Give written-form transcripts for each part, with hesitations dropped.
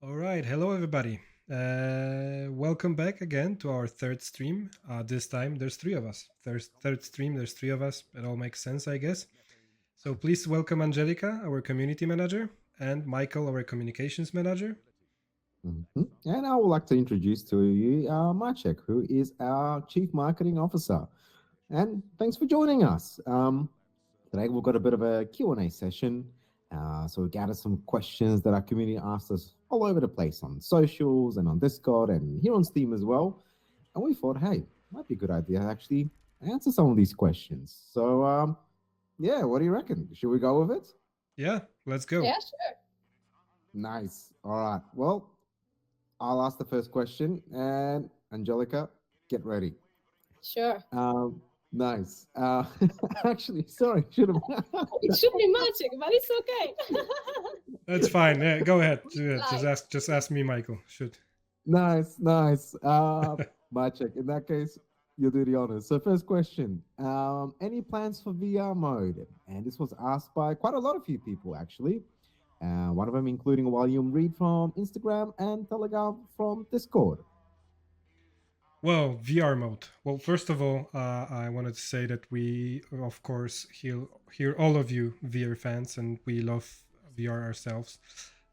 All right, hello everybody. Welcome back again to our third stream. This time there's three of us. Third stream, there's three of us. It all makes sense, I guess. So please welcome Angelika, our community manager, and Michael, our communications manager. And I would like to introduce to you Maciek, who is our Chief Marketing Officer. And thanks for joining us. Today we've got a bit of a Q&A session. So we gathered some questions that our community asked us all over the place on socials and on Discord and here on Steam as well. And we thought, hey, might be a good idea to actually answer some of these questions. So, yeah, what do you reckon? Should we go with it? Yeah, let's go. Yeah, sure. Nice. All right. Well, I'll ask the first question, and Angelika, get ready. Sure. Nice. Actually, sorry, should have. It should be magic, but it's okay. That's fine. Go ahead. Just ask me, Michael. Shoot. Nice. Maciek, in that case, you'll do the honors. So, first question: any plans for VR mode? And this was asked by quite a lot of you people, actually. One of them including William Reed from Instagram and Telegram from Discord. Well, VR mode. Well, first of all, I wanted to say that we, of course, hear all of you VR fans, and we love VR ourselves.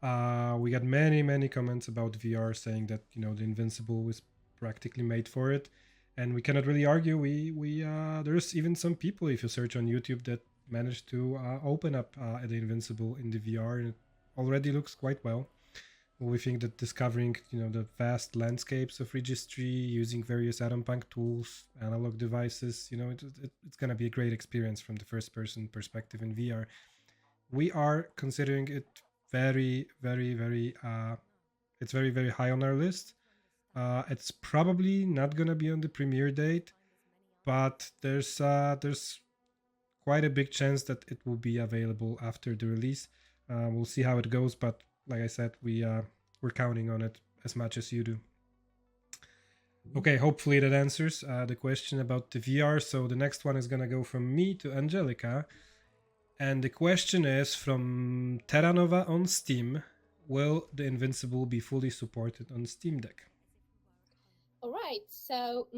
We got many comments about VR saying that the Invincible was practically made for it, and we cannot really argue. We there's even some people, if you search on YouTube, that managed to open up the Invincible in the VR, and it already looks quite well. We think that discovering the vast landscapes of Regis III using various atom punk tools, analog devices, it's going to be a great experience from the first person perspective in VR. We are considering it very it's very high on our list. It's probably not going to be on the premiere date, but there's quite a big chance that it will be available after the release. We'll see how it goes, but like I said, we're counting on it as much as you do. Okay, hopefully that answers the question about the VR. So the next one is gonna go from me to Angelika, and the question is from Terranova on Steam: will the Invincible be fully supported on Steam Deck? All right. So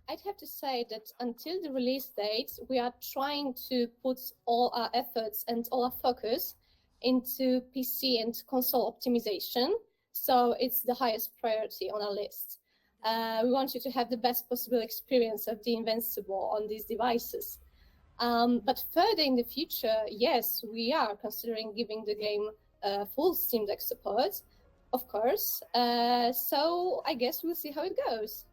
I'd have to say that until the release date, we are trying to put all our efforts and all our focus into PC and console optimization. So it's the highest priority on our list. We want you to have the best possible experience of the Invincible on these devices. But further in the future, yes, we are considering giving the game full Steam Deck support, of course. So I guess we'll see how it goes.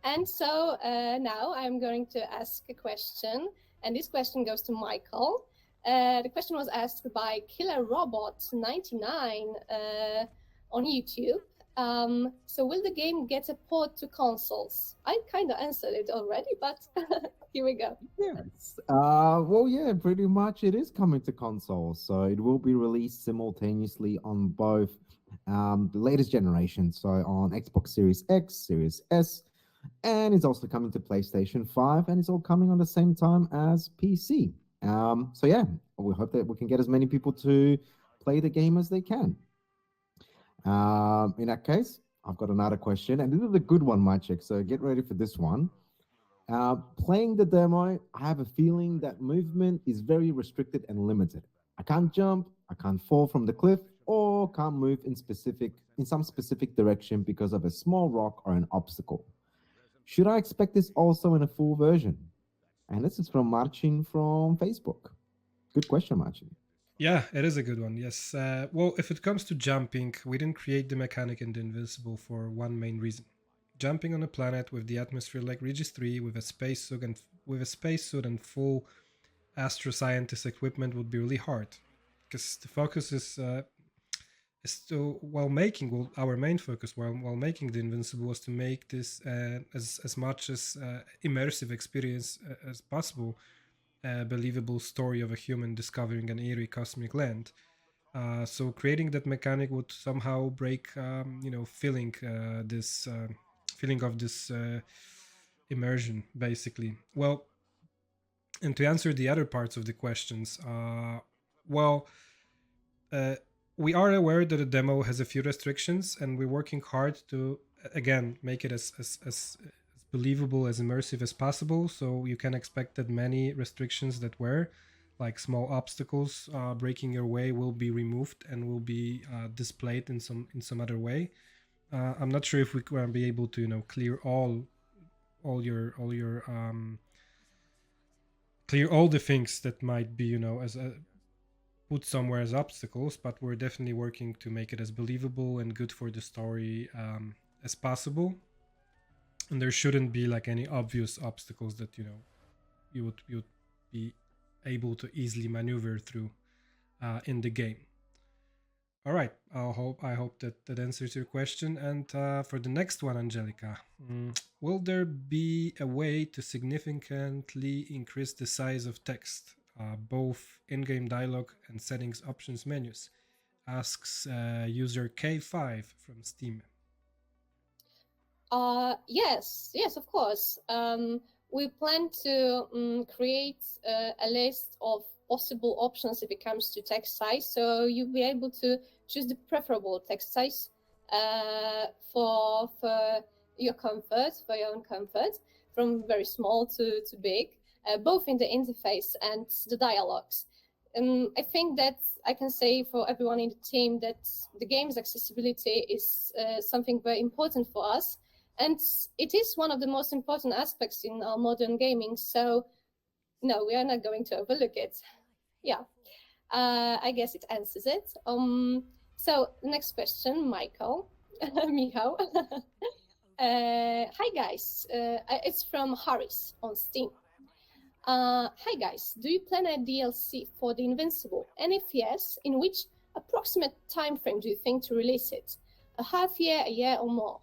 And so now I'm going to ask a question, and this question goes to Michael. The question was asked by Killer Robot 99 on YouTube. So will the game get a port to consoles? I kind of answered it already, but here we go. Yes. Well, yeah, pretty much it is coming to consoles. So it will be released simultaneously on both the latest generation. So on Xbox Series X, Series S, and it's also coming to PlayStation 5, and it's all coming on the same time as PC. So yeah, we hope that we can get as many people to play the game as they can. In that case, I've got another question, and this is a good one, Maciek. So get ready for this one. Playing the demo, I have a feeling that movement is very restricted and limited. I can't jump, I can't fall from the cliff, or can't move in some specific direction because of a small rock or an obstacle. Should I expect this also in a full version? And this is from Marcin from Facebook. Good question, Marcin. Yeah, it is a good one. Yes. Well, if it comes to jumping, we didn't create the mechanic in the Invincible for one main reason. Jumping on a planet with the atmosphere like Regis III, with a spacesuit and full astroscientist equipment would be really hard, because the focus is to our main focus while making the Invincible was to make this as much as immersive experience as possible. A believable story of a human discovering an eerie cosmic land. So creating that mechanic would somehow break, feeling of this immersion, basically. Well, and to answer the other parts of the questions, well, we are aware that the demo has a few restrictions, and we're working hard to again make it as believable, as immersive as possible. So you can expect that many restrictions that were like small obstacles breaking your way will be removed and will be displayed in some other way. I'm not sure if we will be able to clear all your clear all the things that might be as a put somewhere as obstacles, but we're definitely working to make it as believable and good for the story as possible. And there shouldn't be like any obvious obstacles that you would be able to easily maneuver through in the game. All right, I hope that answers your question. And for the next one, Angelika, will there be a way to significantly increase the size of text, both in-game dialogue and settings options menus? Asks user K5 from Steam. Yes, of course. We plan to create a list of possible options if it comes to text size, so you'll be able to choose the preferable text size for your comfort, for your own comfort, from very small to big, both in the interface and the dialogues. I think that I can say for everyone in the team that the game's accessibility is something very important for us, and it is one of the most important aspects in our modern gaming, so no, we are not going to overlook it. Yeah, I guess it answers it. So next question, Michał. Hi guys, it's from Harris on Steam. Hi guys, do you plan a DLC for the Invincible? And if yes, in which approximate time frame do you think to release it? A half year, a year, or more?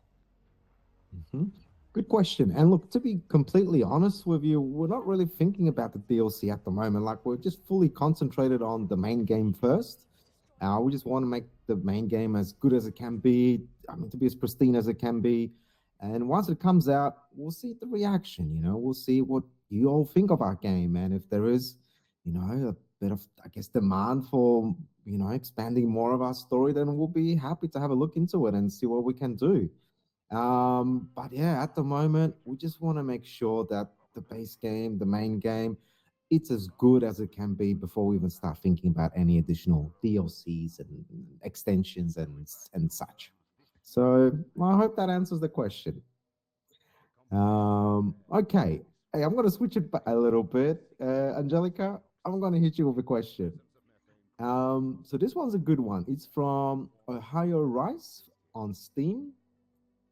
Good question. And look, to be completely honest with you, we're not really thinking about the DLC at the moment. Like, we're just fully concentrated on the main game first. We just want to make the main game as good as it can be. I mean, to be as pristine as it can be. And once it comes out, we'll see the reaction. We'll see what you all think of our game. And if there is, a bit of, I guess, demand for, expanding more of our story, then we'll be happy to have a look into it and see what we can do. But yeah, at the moment, we just want to make sure that the base game, the main game, it's as good as it can be before we even start thinking about any additional DLCs and extensions and such. So I hope that answers the question. Okay. Hey, I'm going to switch it a little bit. Angelika, I'm going to hit you with a question. So this one's a good one. It's from Ohio Rice on Steam.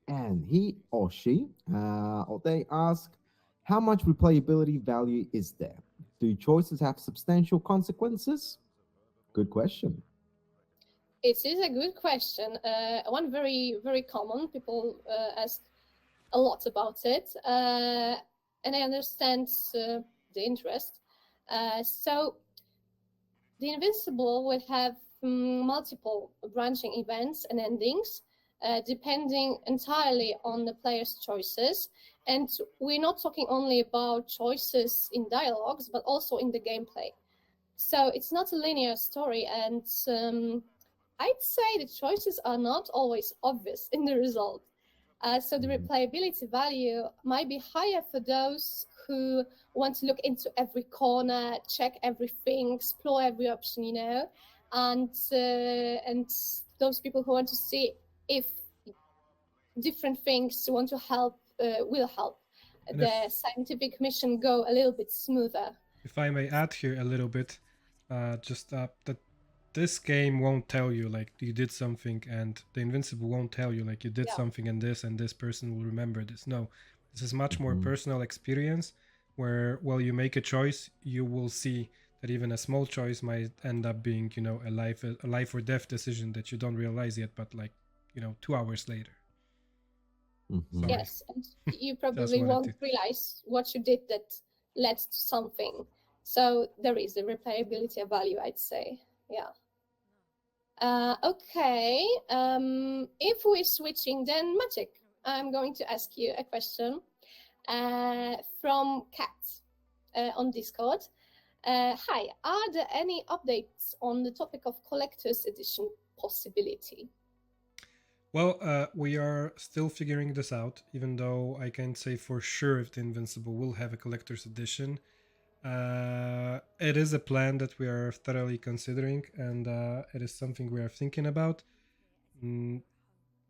And he or she, or they ask, how much replayability value is there? Do choices have substantial consequences? Good question. It is a good question. One very, very common. People ask a lot about it. And I understand the interest. So the Invincible will have multiple branching events and endings, depending entirely on the player's choices. And we're not talking only about choices in dialogues, but also in the gameplay. So it's not a linear story, and I'd say the choices are not always obvious in the result. So the replayability value might be higher for those who want to look into every corner, check everything, explore every option, and those people who want to see if different things want to help will help the scientific mission go a little bit smoother. If I may add here a little bit, that this game won't tell you like you did something, and the Invincible won't tell you like you did something and this person will remember this. No, this is much more personal experience where while you make a choice, you will see that even a small choice might end up being a life or death decision that you don't realize yet, but 2 hours later. Yes, and you probably won't realize what you did that led to something. So there is a replayability value, I'd say. Yeah. Okay. If we're switching, then Maciek, I'm going to ask you a question from Kat on Discord. Hi, are there any updates on the topic of collector's edition possibility? Well, we are still figuring this out, even though I can't say for sure if the Invincible will have a collector's edition. It is a plan that we are thoroughly considering, and it is something we are thinking about.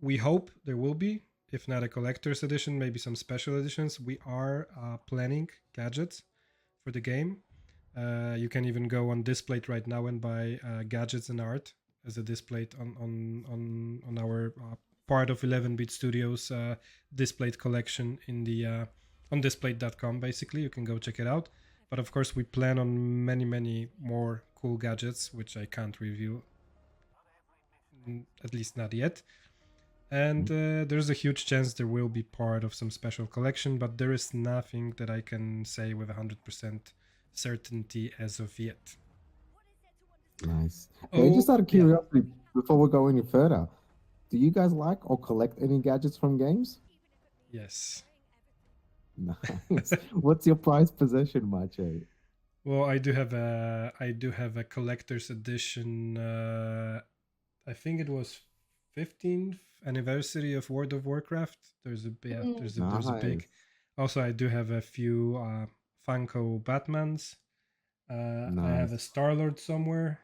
We hope there will be, if not a collector's edition, maybe some special editions. We are planning gadgets for the game. You can even go on Displate right now and buy gadgets and art as a Displate on our part of 11-bit Studios Displate collection in the on displate.com. Basically, you can go check it out. But of course, we plan on many more cool gadgets, which I can't reveal, at least not yet. And there's a huge chance there will be part of some special collection, but there is nothing that I can say with 100% certainty as of yet. Nice. Hey, just out of curiosity, before we go any further, do you guys like or collect any gadgets from games? Yes. Nice. What's your prized possession, Maciej? Well, I do have a collector's edition. I think it was 15th anniversary of World of Warcraft. There's a big. Also, I do have a few Funko Batmans. I have a Star-Lord somewhere.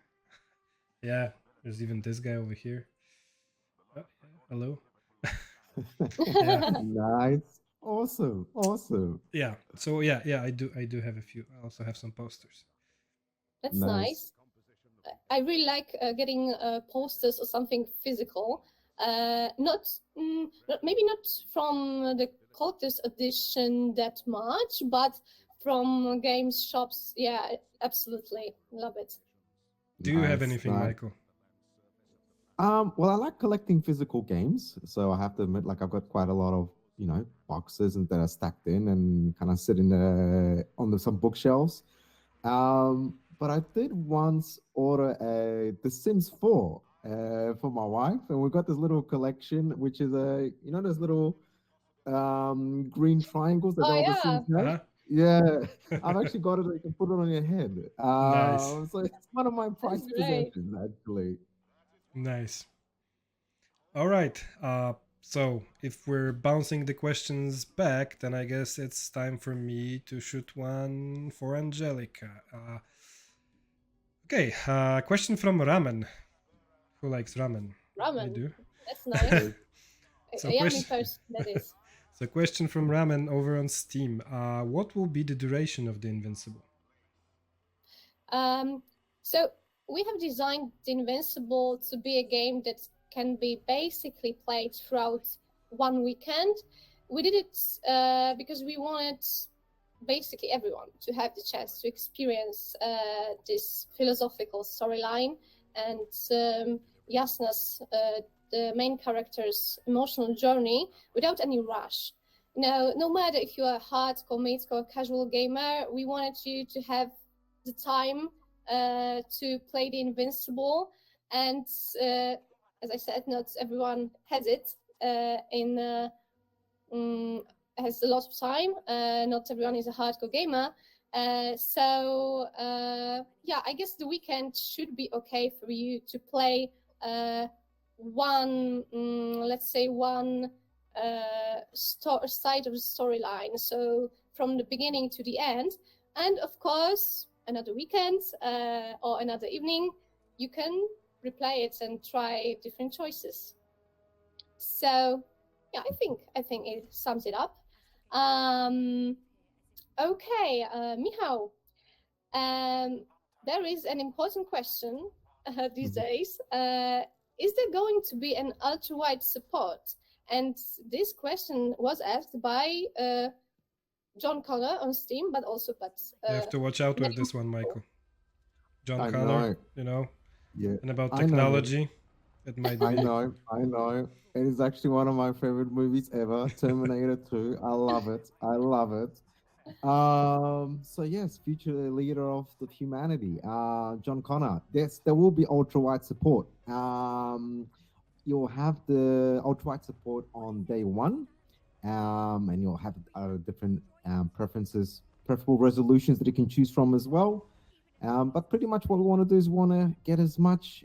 Yeah, there's even this guy over here. Oh, yeah. Hello. Yeah. Nice. Awesome. Yeah. So yeah, I do have a few. I also have some posters. That's nice. I really like getting posters or something physical. Maybe not from the collector's edition that much, but from games shops. Yeah, absolutely love it. Do you have anything, Michael? Well, I like collecting physical games, so I have to admit, like, I've got quite a lot of boxes and that are stacked in and kind of sitting on some bookshelves. But I did once order The Sims 4 for my wife, and we got this little collection, which is those little green triangles that all the Sims have. Yeah, I've actually got it. You can put it on your head. Nice. So it's one of my prized possessions, actually. Nice. All right. So if we're bouncing the questions back, then I guess it's time for me to shoot one for Angelika. Okay. Question from Ramen. Who likes ramen? Ramen. I do. That's nice. So a yummy person, that is. So question from Ramen over on Steam. What will be the duration of the Invincible? So we have designed the Invincible to be a game that can be basically played throughout one weekend. We did it because we wanted basically everyone to have the chance to experience this philosophical storyline and Jasna's, the main character's emotional journey without any rush. Now, no matter if you're a hardcore, mid-core, casual gamer, we wanted you to have the time to play the Invincible, and as I said, not everyone has it has a lot of time. Not everyone is a hardcore gamer, so I guess the weekend should be okay for you to play one side of the storyline, so from the beginning to the end, and of course another weekend or another evening you can replay it and try different choices. So yeah, I think it sums it up. Okay, Michał, there is an important question these days. Is there going to be an ultra-wide support? And this question was asked by John Connor on Steam, but also you have to watch out with this one, Michael. John Connor, yeah, and about technology. It might be. I know. It is actually one of my favorite movies ever, Terminator 2. I love it. So yes, future leader of the humanity, John Connor. Yes, there will be ultra-wide support. You'll have the ultra-wide support on day one, and you'll have different preferable resolutions that you can choose from as well. But pretty much what we want to do is we want to get as much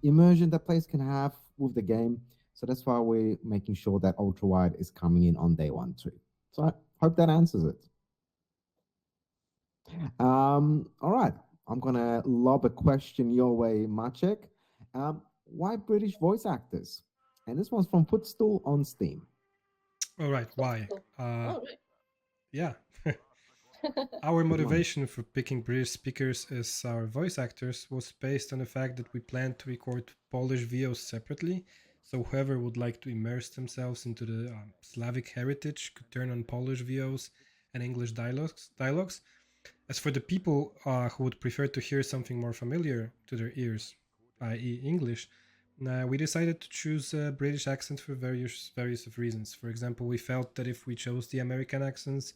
immersion that players can have with the game. So that's why we're making sure that ultra wide is coming in on day one too. So I hope that answers it. All right, I'm gonna lob a question your way, Maciek. Why British voice actors? And this one's from Footstool on Steam. All right, why? Cool. All right. Yeah. Our Good one. motivation for picking British speakers as our voice actors was based on the fact that we planned to record Polish VOs separately, so whoever would like to immerse themselves into the Slavic heritage could turn on Polish VOs and English dialogues. As for the people who would prefer to hear something more familiar to their ears, i.e., English, we decided to choose British accents for various of reasons. For example, we felt that if we chose the American accents,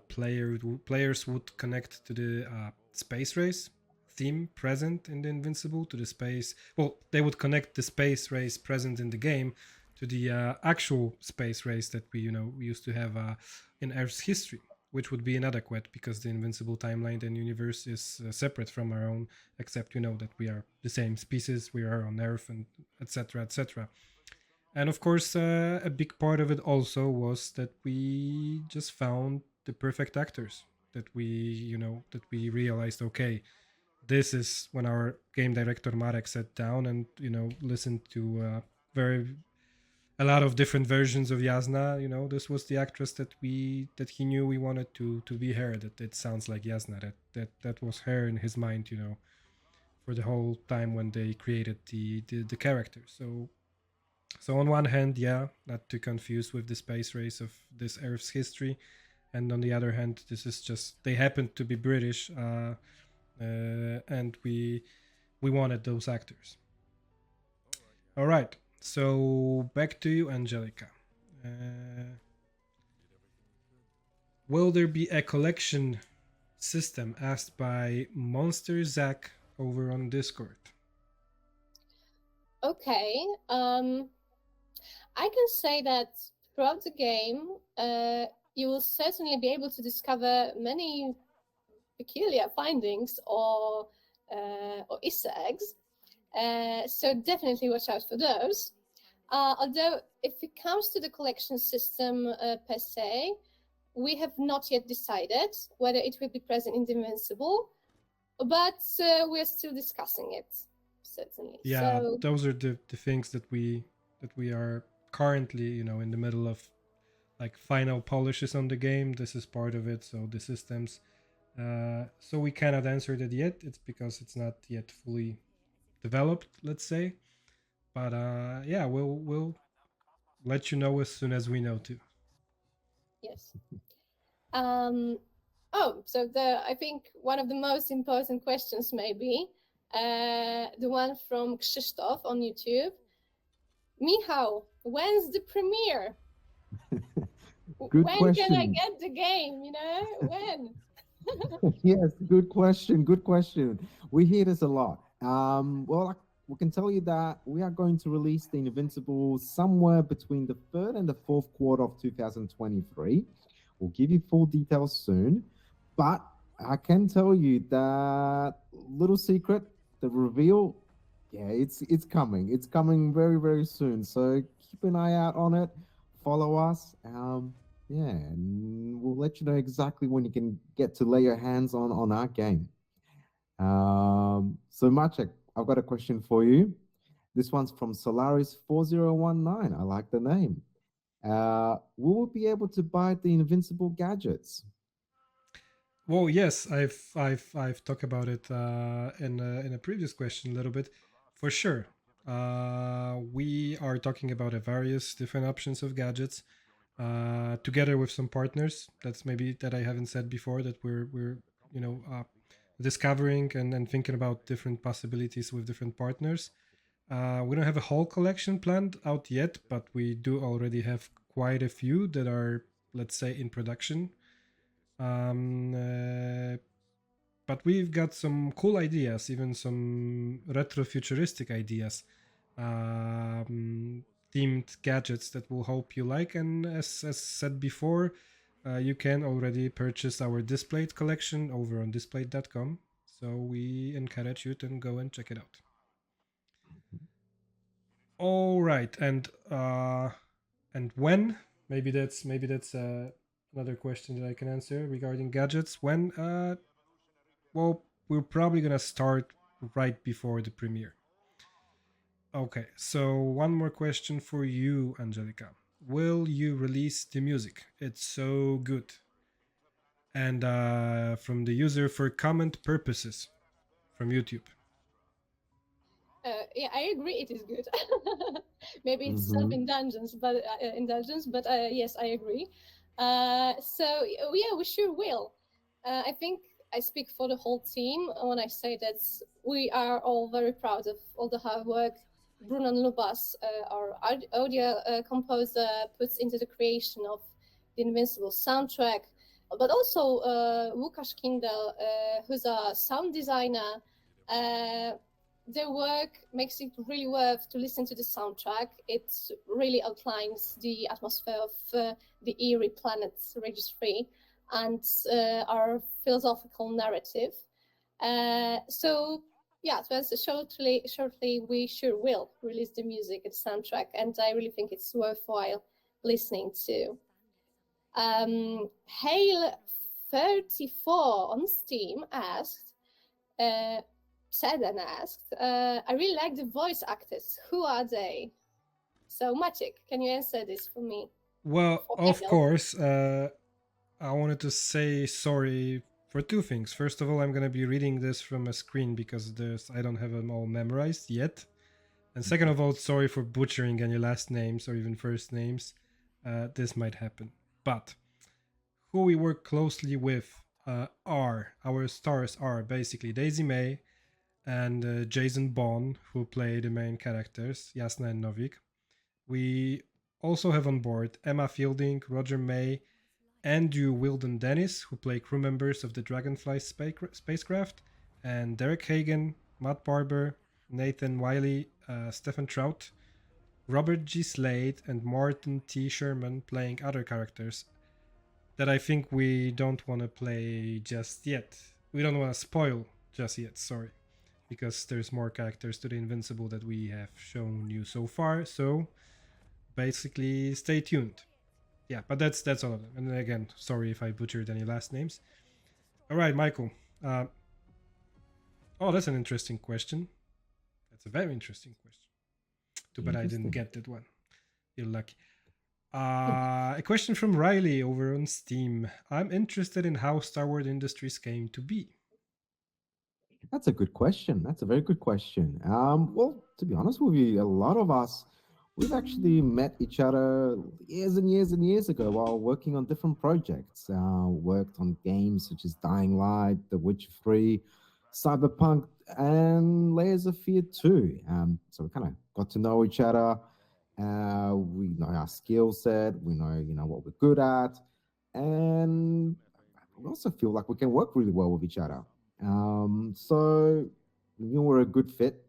players would connect to the space race theme present in the Invincible to the space. Well, they would connect the space race present in the game to the actual space race that we used to have in Earth's history, which would be inadequate because the Invincible timeline and universe is separate from our own, except that we are the same species, we are on Earth, and etc. etc. And of course, a big part of it also was that we just found the perfect actors that we realized, okay, this is when our game director Marek sat down and listened to a lot of different versions of Yasna. This was the actress that he knew we wanted to be her. That it sounds like Yasna. That was her in his mind. For the whole time when they created the character. So on one hand, yeah, not to confuse with the space race of this Earth's history, and on the other hand, this is just they happened to be British, and we wanted those actors. All right, so back to you, Angelika. Will there be a collection system? Asked by Monster Zach over on Discord. Okay. I can say that throughout the game, you will certainly be able to discover many peculiar findings or Easter eggs. So definitely watch out for those. Although, if it comes to the collection system per se, we have not yet decided whether it will be present in the Invincible, but we're still discussing it. Certainly. Yeah, So, those are the things that we are currently in the middle of, like, final polishes on the game. This is part of it, so the systems, so we cannot answer that yet. It's because it's not yet fully developed, let's say, but yeah, we'll let you know as soon as we know too. yes. So I think one of the most important questions maybe, the one from Krzysztof on YouTube. Michał, when's the premiere? Good when question. can I get the game? When? Yes, good question. Good question. We hear this a lot. Well, we can tell you that we are going to release the Invincible somewhere between the third and the fourth quarter of 2023. We'll give you full details soon, but I can tell you that little secret, the reveal, yeah, it's coming. It's coming very, very soon. So keep an eye out on it. Follow us. Yeah, and we'll let you know exactly when you can get to lay your hands on our game. So Maciek, I've got a question for you. This one's from Solaris4019. I like the name. Will we be able to buy the Invincible gadgets? Well, yes, I've talked about it in a previous question a little bit. For sure, we are talking about various different options of gadgets, together with some partners. That's maybe that I haven't said before, that we're discovering and thinking about different possibilities with different partners. We don't have a whole collection planned out yet, but we do already have quite a few that are, let's say, in production. But we've got some cool ideas, even some retro futuristic ideas, themed gadgets that will hope you like. And as said before, you can already purchase our Displayed collection over on displayed.com. So we encourage you to go and check it out. All right, and when? Maybe that's another question that I can answer regarding gadgets. When? Well, we're probably gonna start right before the premiere. Okay, so one more question for you, Angelika. Will you release the music? It's so good. And from the user for comment purposes from YouTube. Yeah, I agree. It is good. Maybe it's Mhm. indulgence, but yes, I agree. Yeah, we sure will. I think I speak for the whole team when I say that we are all very proud of all the hard work Bruno Lubas, our audio composer, puts into the creation of the Invincible soundtrack, but also Łukasz Kindel, who's a sound designer. Uh, their work makes it really worth to listen to the soundtrack. It really outlines the atmosphere of the eerie planet Regis III and our philosophical narrative. So yeah, to answer shortly, we sure will release the music and soundtrack, and I really think it's worthwhile listening to. Hale34 on Steam said and asked, I really like the voice actors. Who are they? So, Maciek, can you answer this for me? Well, For of Hale. course, I wanted to say sorry for two things. First of all, I'm going to be reading this from a screen because I don't have them all memorized yet. And second of all, sorry for butchering any last names or even first names. This might happen. But who we work closely with are our stars are basically Daisy May and Jason Bourne, who play the main characters, Jasna and Novik. We also have on board Emma Fielding, Roger May, Andrew Wilden Dennis, who play crew members of the Dragonfly spacecraft, and Derek Hagen, Matt Barber, Nathan Wiley, Stephen Trout, Robert G. Slade, and Martin T. Sherman playing other characters that I think we don't want to play just yet. We don't want to spoil just yet, sorry, because there's more characters to the Invincible that we have shown you so far. So basically, stay tuned. Yeah, but that's all of them. And again, sorry if I butchered any last names. All right, Michael. Oh, that's an interesting question. That's a very interesting question. Too bad I didn't Interesting. get that one. You're lucky. A question from Riley over on Steam. I'm interested in how Starward Industries came to be. That's a good question. That's a very good question. Well, to be honest with you, a lot of us, we've actually met each other years and years and years ago while working on different projects. Worked on games such as Dying Light, The Witcher 3, Cyberpunk, and Layers of Fear 2. So we kind of got to know each other. We know our skill set. We know, what we're good at, and we also feel like we can work really well with each other. So you were a good fit.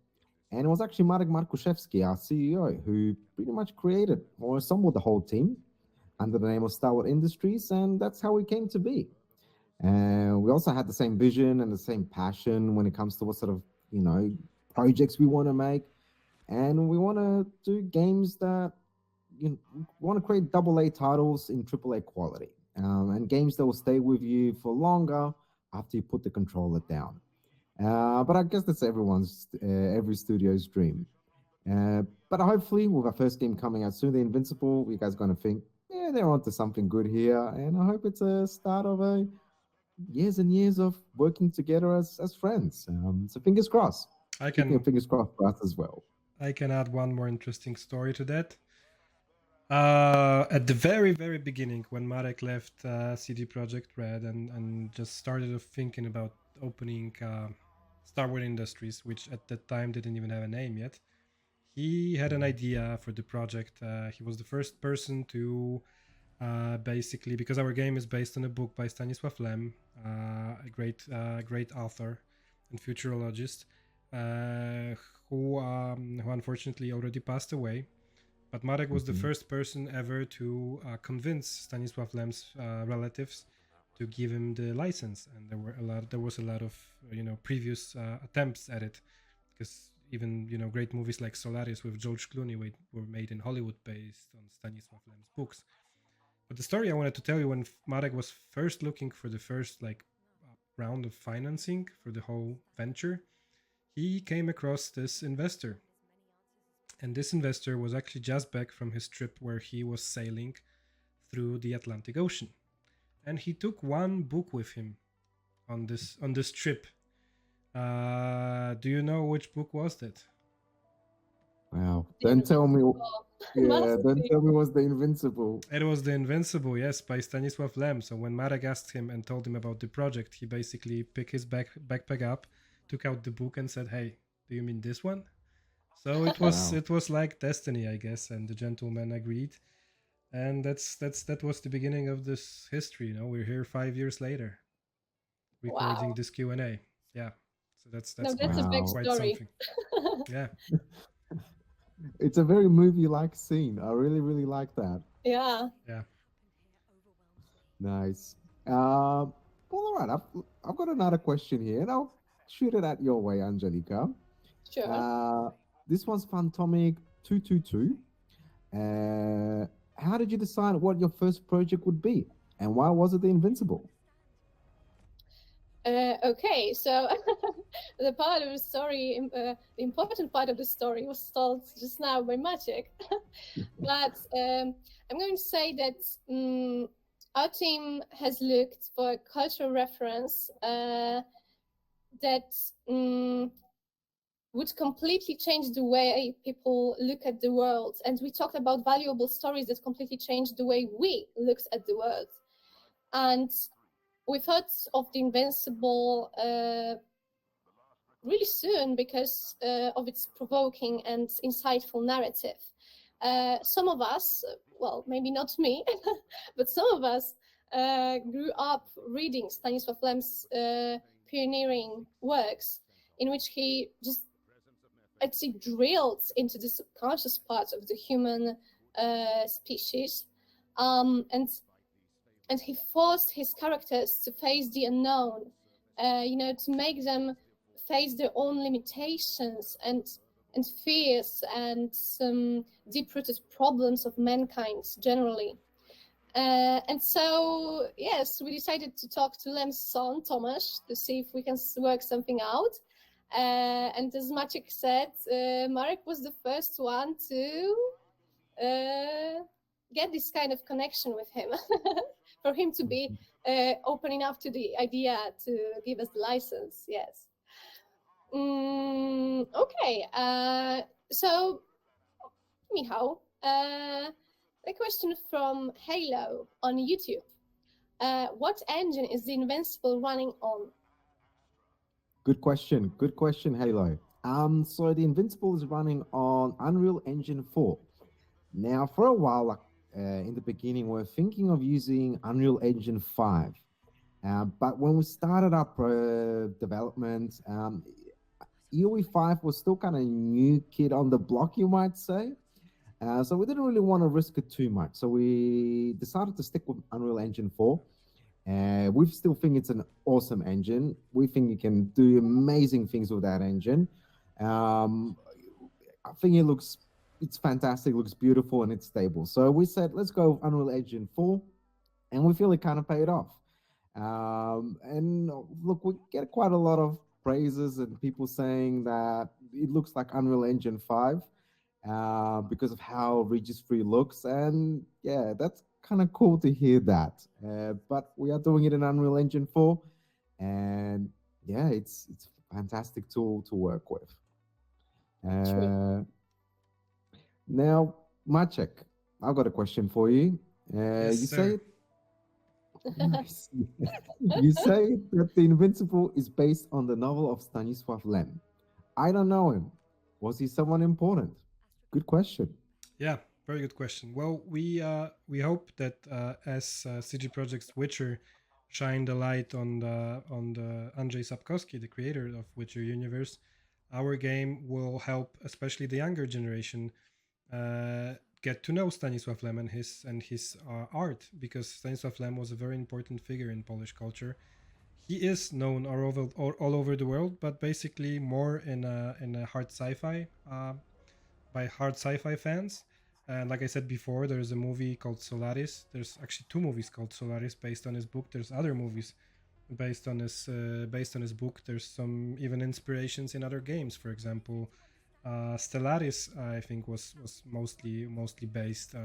And it was actually Marek Markuszewski, our CEO, who pretty much created or assembled the whole team under the name of Starward Industries. And that's how we came to be. And we also had the same vision and the same passion when it comes to what sort of, projects we want to make. And we want to do games that want to create AA titles in AAA quality, and games that will stay with you for longer after you put the controller down. But I guess that's every studio's dream. But hopefully, with our first game coming out soon, the Invincible, you guys are going to think, yeah, they're onto something good here. And I hope it's a start of a years and years of working together as friends. So fingers crossed. Keeping your fingers crossed for us as well. I can add one more interesting story to that. At the very, very beginning, when Marek left CD Projekt Red and just started thinking about opening Starward Industries, which at that time didn't even have a name yet, he had an idea for the project. He was the first person to basically, because our game is based on a book by Stanisław Lem, a great author and futurologist, who unfortunately already passed away. But Marek was the first person ever to convince Stanisław Lem's relatives to give him the license, and there was a lot of previous attempts at it, because even great movies like Solaris with George Clooney were made in Hollywood based on Stanisław Lem's books. But the story I wanted to tell you, when Marek was first looking for the first round of financing for the whole venture, he came across this investor. And this investor was actually just back from his trip where he was sailing through the Atlantic Ocean. And he took one book with him on this trip. Do you know which book was that? Wow. Don't tell me. Yeah, Must don't be. tell me it was the Invincible. It was The Invincible, yes, by Stanisław Lem. So when Marek asked him and told him about the project, he basically picked his backpack up, took out the book, and said, "Hey, do you mean this one?" So it was Wow. it was like destiny, I guess, and the gentleman agreed. And that was the beginning of this history. We're here 5 years later, recording Wow. this Q&A. Yeah, so that's No, that's a big Wow. quite story. something. Yeah. It's a very movie-like scene. I really, really like that. Yeah. Yeah. Nice. Well, all right. I've got another question here, and I'll shoot it at your way, Angelika. Sure. This one's Phantomic 222. How did you decide what your first project would be, and why was it the Invincible? Okay, so the part of the story, the important part of the story was told just now by Maciek. But I'm going to say that our team has looked for a cultural reference that would completely change the way people look at the world. And we talked about valuable stories that completely changed the way we looked at the world. And we thought of the Invincible really soon because of its provoking and insightful narrative. Some of us, well, maybe not me, but some of us grew up reading Stanisław Lem's pioneering works, in which he just, I'd say, drilled into the subconscious parts of the human species, and he forced his characters to face the unknown, to make them face their own limitations and fears and some deep-rooted problems of mankind generally. And so, yes, we decided to talk to Lem's son, Tomasz, to see if we can work something out. And as Maciek said, Marek was the first one to get this kind of connection with him, for him to be open enough to the idea to give us the license. Yes. Okay. So, Michał, a question from Halo on YouTube. What engine is the Invincible running on? Good question. Good question, Halo. So the Invincible is running on Unreal Engine 4. Now, for a while, in the beginning, we're thinking of using Unreal Engine 5. But when we started up development, EOE 5 was still kind of new kid on the block, you might say. So we didn't really want to risk it too much. So we decided to stick with Unreal Engine 4. We still think it's an awesome engine. We think you can do amazing things with that engine. I think it's fantastic, looks beautiful, and it's stable. So we said, let's go with Unreal Engine 4, and we feel it kind of paid off. And look, we get quite a lot of praises and people saying that it looks like Unreal Engine 5 because of how Regis III looks. And yeah, that's kind of cool to hear that. But we are doing it in Unreal Engine 4, and yeah, it's a fantastic tool to work with. Now, Maciek, I've got a question for you. Yes, You sir. Nice. You say that The Invincible is based on the novel of Stanisław Lem. I don't know him. Was he someone important? Good question. Yeah, very good question. Well, we hope that as CG Project's Witcher shined a light on the Andrzej Sapkowski, the creator of Witcher universe, our game will help, especially the younger generation, get to know Stanisław Lem and his art, because Stanisław Lem was a very important figure in Polish culture. he is known all over the world, but basically more in a hard sci-fi by hard sci-fi fans. And like I said before, there's a movie called Solaris. There's actually two movies called Solaris based on his book. There's other movies based on his book. There's some even inspirations in other games. For example, Stellaris, I think, was mostly based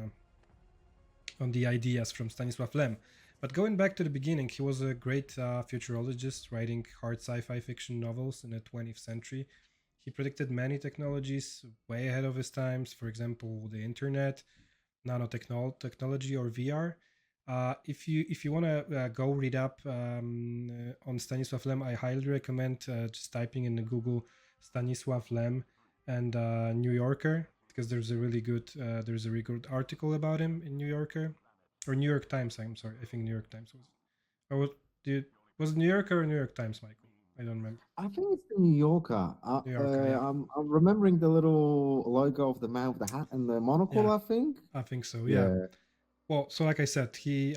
on the ideas from Stanisław Lem. But going back to the beginning, he was a great futurologist writing hard sci-fi fiction novels in the 20th century. He predicted many technologies way ahead of his times. For example, the internet, nanotechnology, or VR. If you want to go read up on Stanisław Lem, I highly recommend just typing in the Google Stanisław Lem and New Yorker, because there's a really good article about him in New Yorker or New York Times. I'm sorry, I think New York Times was. Or was it New Yorker or New York Times, Michael? I don't remember. I think it's the New Yorker. New Yorker, yeah. I'm remembering the little logo of the man with the hat and the monocle. Yeah. I think. I think so. Yeah. Well, so like I said, he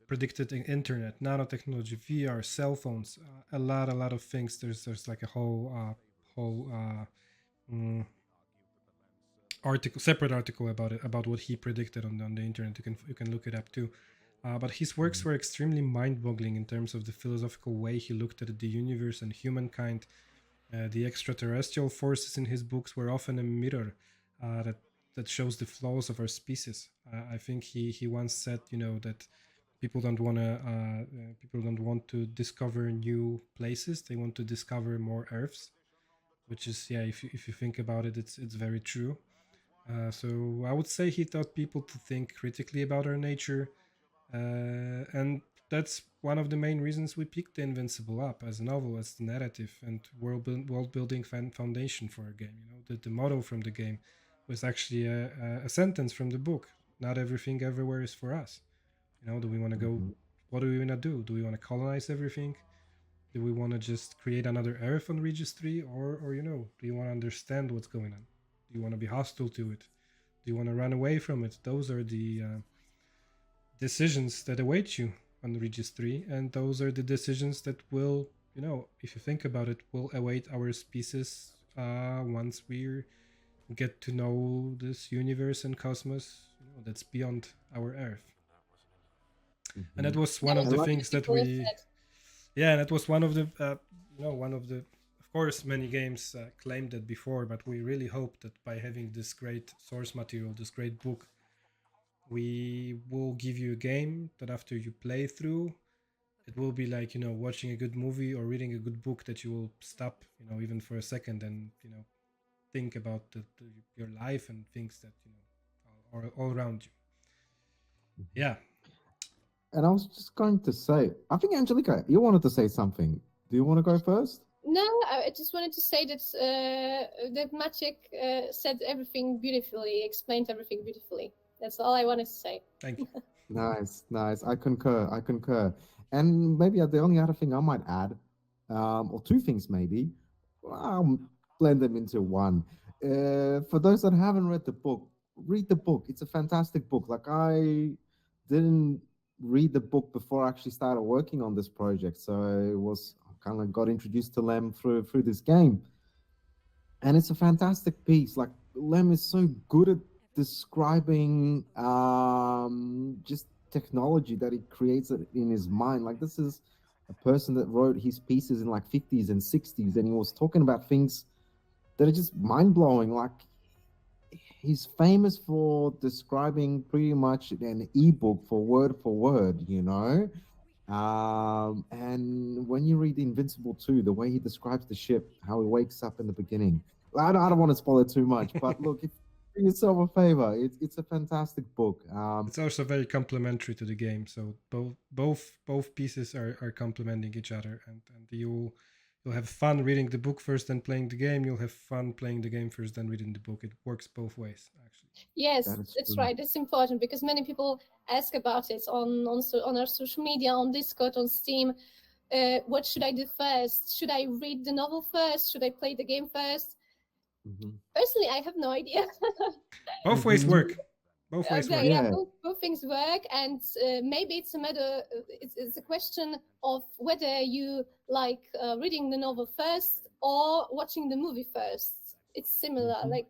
predicted the internet, nanotechnology, VR, cell phones, a lot of things. There's like a whole mm, separate article about it, about what he predicted on the internet. You can look it up too. But his works were extremely mind-boggling in terms of the philosophical way he looked at the universe and humankind. The extraterrestrial forces in his books were often a mirror that shows the flaws of our species. I think he once said, that people don't want to discover new places. They want to discover more Earths, which is, yeah, if you think about it, it's very true. So I would say he taught people to think critically about our nature, and that's one of the main reasons we picked the Invincible up as a novel, as the narrative and world building foundation for our game. The motto from the game was actually a sentence from the book. Not everything everywhere is for us. Do we want to go? What do we want to do? Do we want to colonize everything? Do we want to just create another Earth on Regis III, or do you want to understand what's going on? Do you want to be hostile to it? Do you want to run away from it? Those are the decisions that await you on Regis III, and those are the decisions that will, if you think about it, will await our species once we get to know this universe and cosmos that's beyond our Earth. And that was one of the things that we, yeah, that was one of the, of course, many games claimed that before, but we really hope that by having this great source material, this great book, we will give you a game that after you play through, it will be like, watching a good movie or reading a good book, that you will stop, even for a second, and, think about your life and things that, are all around you. Yeah. And I was just going to say, I think, Angelika, you wanted to say something. Do you want to go first? No, I just wanted to say that Maciek said everything beautifully, explained everything beautifully. That's all I wanted to say. Thank you. Nice. I concur. And maybe the only other thing I might add, or two things maybe, I'll blend them into one. For those that haven't read the book, read the book. It's a fantastic book. Like, I didn't read the book before I actually started working on this project, so it was kind of got introduced to Lem through this game, and it's a fantastic piece. Like, Lem is so good at describing just technology that he creates it in his mind. Like, this is a person that wrote his pieces in like 50s and 60s, and he was talking about things that are just mind-blowing. Like, he's famous for describing pretty much an ebook for word, and when you read Invincible 2, the way he describes the ship, how he wakes up in the beginning, I don't want to spoil it too much, but look, if you do yourself a favor, it's a fantastic book. It's also very complementary to the game, so both pieces are complementing each other, and you'll have fun reading the book first, then playing the game. You'll have fun playing the game first, then reading the book. It works both ways, actually. Yes, that's right. It's important because many people ask about it on our social media, on Discord, on Steam. What should I do first? Should I read the novel first? Should I play the game first? Personally, I have no idea. Both ways work. Both ways Okay, work. yeah, Yeah. both things work, and maybe it's a matter. It's a question of whether you like reading the novel first or watching the movie first. It's similar, Mhm. like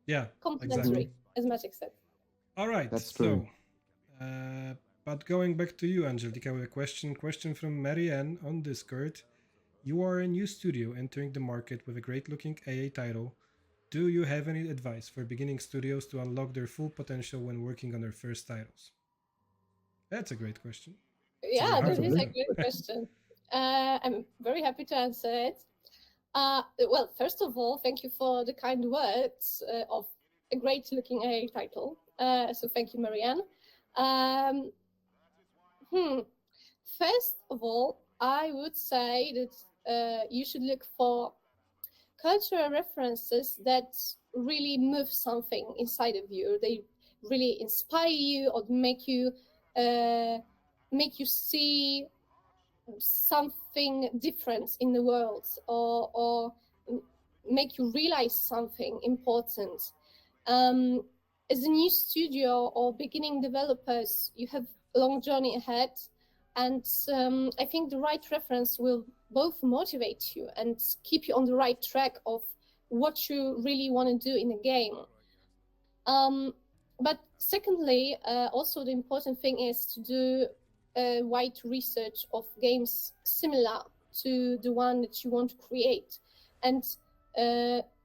Yeah, exactly. complementary, as Magic said. All right. That's true. So, but going back to you, Angelika, with a question from Marianne on Discord. You are a new studio entering the market with a great-looking AA title. Do you have any advice for beginning studios to unlock their full potential when working on their first titles? That's a great question. It's even Yeah, hard that for is me a though. great question. I'm very happy to answer it. Well, first of all, thank you for the kind words of a great looking A title. So thank you, Marianne. Um, hmm. First of all, I would say that you should look for cultural references that really move something inside of you. They really inspire you or make you see something different in the world, or make you realize something important. Um, as a new studio or beginning developers, you have a long journey ahead, and I think the right reference will both motivate you and keep you on the right track of what you really want to do in a game. But secondly, also the important thing is to do wide research of games similar to the one that you want to create, and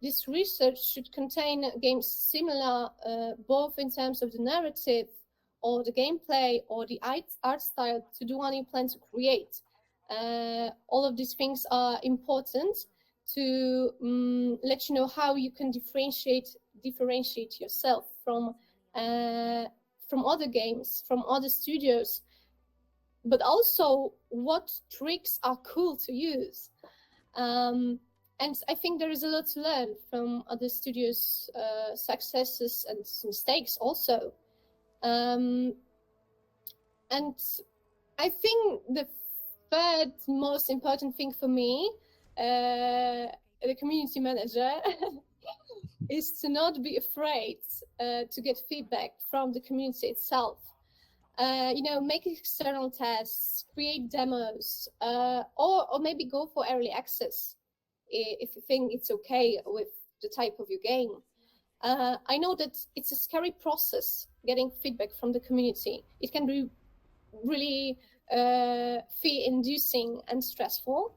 this research should contain games similar both in terms of the narrative or the gameplay or the art style to the one you plan to create. All of these things are important to let you know how you can differentiate yourself uh, from other games, from other studios, but also what tricks are cool to use. And I think there is a lot to learn from other studios' successes and mistakes also. Um, and I think the third most important thing for me, the community manager, is to not be afraid to get feedback from the community itself. Make external tests, create demos, or maybe go for early access if you think it's okay with the type of your game. I know that it's a scary process getting feedback from the community. It can be really fear-inducing and stressful,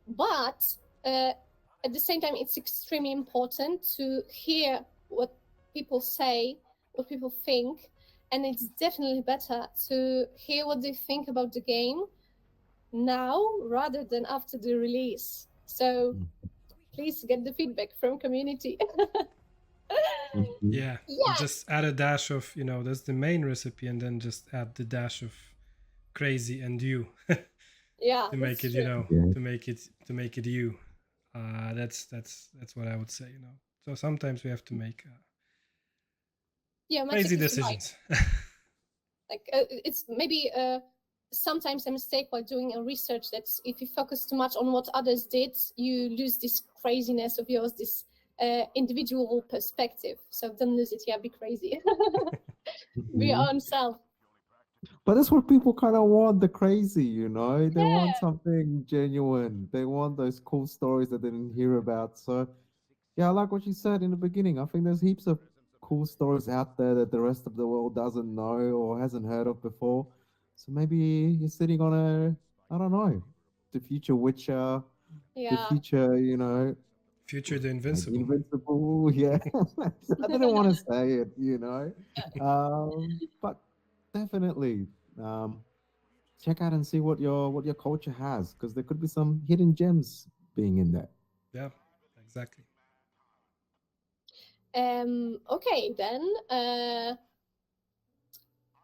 but at the same time, it's extremely important to hear what people say, what people think, and it's definitely better to hear what they think about the game now rather than after the release. So please get the feedback from community. Mhm. Yeah, and Yeah, just add a dash of, that's the main recipe, and then just add the dash of crazy and you yeah, to make that's it, true. Yeah. to make it you. That's what I would say. So sometimes we have to make Yeah, crazy Maciek is right. decisions. Like it's maybe sometimes a mistake while doing a research that if you focus too much on what others did, you lose this craziness of yours, this individual perspective. So don't lose it. Yeah, be crazy. Be your Mhm. own self. But that's what people kind of want, the crazy, They want Yeah, something genuine. They want those cool stories that they didn't hear about. So, yeah, I like what you said in the beginning. I think there's heaps of cool stories out there that the rest of the world doesn't know or hasn't heard of before. So maybe you're sitting on I don't know, the future Witcher, the yeah. future, Future the maybe Invincible. Invincible. Yeah, I didn't want to say it, but definitely check out and see what your culture has, because there could be some hidden gems being in there. Yeah, exactly. Okay, then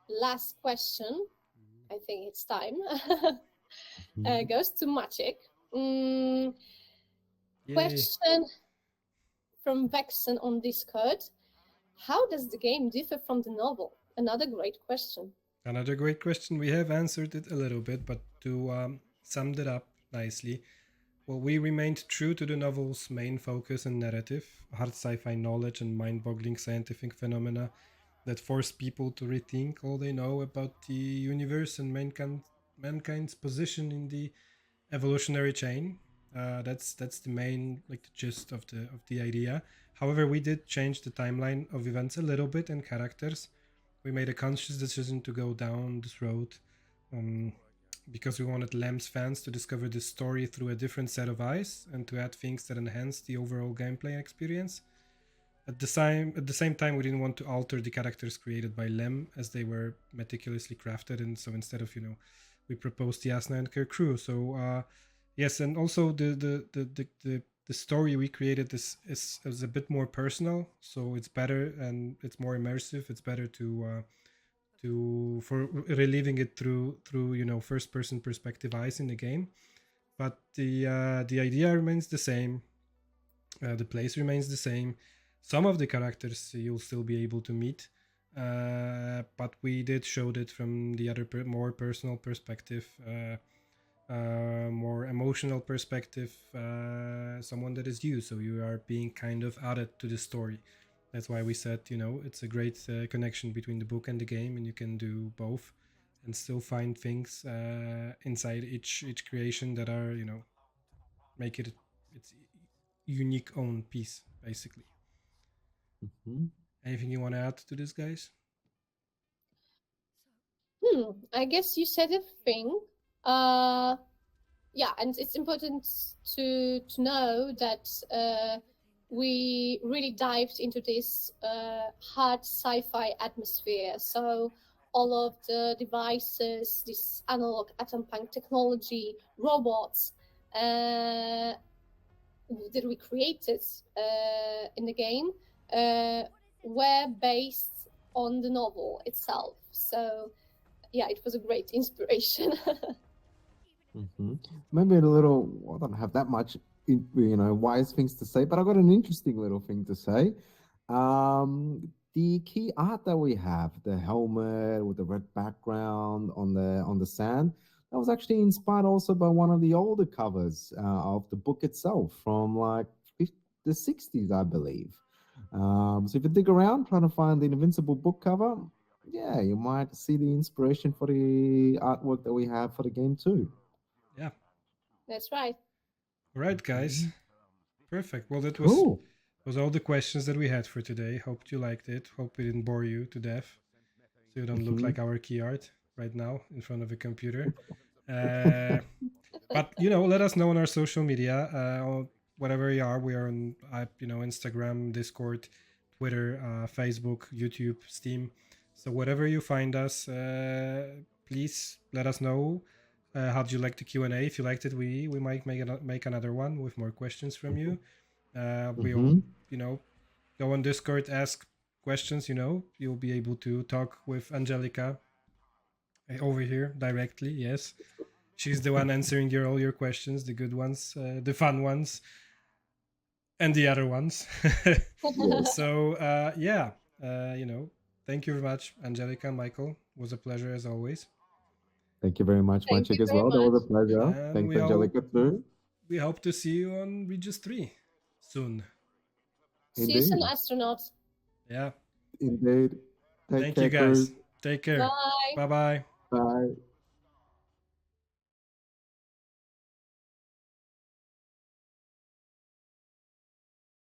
last question. I think it's time. Mhm. Goes to Maciek. Mm, Yay. question from Vexen on Discord. How does the game differ from the novel? Another great question. Another great question. We have answered it a little bit, but to sum it up nicely, Well, we remained true to the novel's main focus and narrative, hard sci-fi knowledge and mind-boggling scientific phenomena that force people to rethink all they know about the universe and mankind's position in the evolutionary chain. That's the main, like, the gist of the idea. However, we did change the timeline of events a little bit and characters. We made a conscious decision to go down this road, um, because we wanted Lamb's fans to discover the story through a different set of eyes and to add things that enhance the overall gameplay experience. At the same time, we didn't want to alter the characters created by Lem, as they were meticulously crafted, and so instead of, we proposed the Asna and Kerr crew. So yes, and also the story we created is a bit more personal, so it's better and it's more immersive. It's better to for reliving it through first person perspective eyes in the game. But the idea remains the same. The place remains the same. Some of the characters you'll still be able to meet, but we did show it from the other more personal perspective, more emotional perspective, someone that is you. So you are being kind of added to the story. That's why we said, it's a great connection between the book and the game, and you can do both and still find things inside each creation that are, make it its unique own piece, basically. Mhm. Anything you want to add to this, guys? I guess you said everything. Yeah, and it's important to know that we really dived into this hard sci-fi atmosphere. So all of the devices, this analog atom punk technology, robots that we created in the game were based on the novel itself. So yeah, it was a great inspiration. Maybe a little. I don't have that much, wise things to say, but I got an interesting little thing to say. The key art that we have, the helmet with the red background on the sand, that was actually inspired also by one of the older covers of the book itself from like the 60s, I believe. So if you dig around trying to find the Invincible book cover, yeah, you might see the inspiration for the artwork that we have for the game too. Yeah. That's right. All right, guys. Mhm. Perfect. Well, that Cool. was all the questions that we had for today. Hope you liked it. Hope we didn't bore you to death, so you don't look Mhm. like our key art right now in front of a computer. But let us know on our social media, or whatever you are. We are on Instagram, Discord, Twitter, Facebook, YouTube, Steam. So whatever you find us, please let us know. How did you like the Q&A? If you liked it, we might make another one with more questions from you. We'll Mhm. go on Discord, ask questions. You'll be able to talk with Angelika over here directly. Yes, she's the one answering all your questions, the good ones, the fun ones, and the other ones. Yes. So yeah, thank you very much, Angelika, Michael. It was a pleasure as always, Thank you very much, Thank you Maciek, as very well. That much. was a pleasure. and Thanks, Angelica, too. we hope to see you on Regis III soon. See you soon, Indeed. astronauts. Yeah. Indeed. Take Thank you, care, crew. guys. Take care. Bye. Bye bye. Bye.